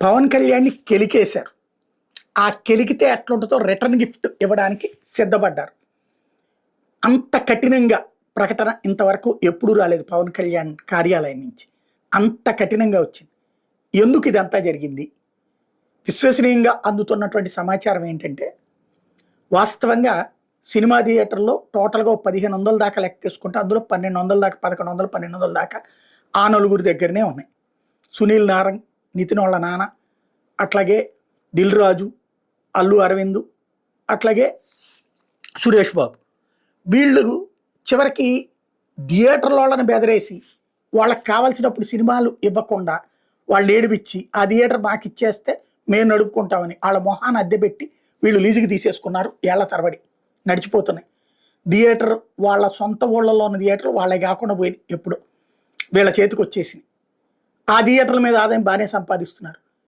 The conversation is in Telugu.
పవన్ కళ్యాణ్ని కెలికేశారు. ఆ కెలికితే ఎట్లుంటుందో రిటర్న్ గిఫ్ట్ ఇవ్వడానికి సిద్ధపడ్డారు. అంత కఠినంగా ప్రకటన ఇంతవరకు ఎప్పుడూ రాలేదు పవన్ కళ్యాణ్ కార్యాలయం నుంచి. అంత కఠినంగా వచ్చింది. ఎందుకు ఇదంతా జరిగింది? విశ్వసనీయంగా అందుతున్నటువంటి సమాచారం ఏంటంటే, వాస్తవంగా సినిమా థియేటర్లో టోటల్గా 1500 దాకా లెక్కేసుకుంటే అందులో 1200 దాకా 1100 1200 దాకా ఆ నలుగురు దగ్గరనే ఉన్నాయి. సునీల్ నారంగ్, నితిన్ వాళ్ళ నాన్న, అట్లాగే దిల్ రాజు, అల్లు అరవింద్, అట్లాగే సురేష్ బాబు. వీళ్ళు చివరికి థియేటర్ల వాళ్ళని బెదిరేసి వాళ్ళకి కావాల్సినప్పుడు సినిమాలు ఇవ్వకుండా వాళ్ళు ఏడిపించి ఆ థియేటర్ మాకు ఇచ్చేస్తే మేము నడుపుకుంటామని వాళ్ళ మొహాన్ని అద్దెపెట్టి వీళ్ళు లీజుకి తీసేసుకున్నారు. ఏళ్ల తరబడి నడిచిపోతున్నాయి. థియేటర్ వాళ్ళ సొంత ఊళ్ళలో ఉన్న థియేటర్ వాళ్ళే కాకుండా పోయింది. ఎప్పుడు వీళ్ళ చేతికి వచ్చేసింది. ఆ థియేటర్ల మీద ఆదాయం బాగానే సంపాదిస్తున్నారు.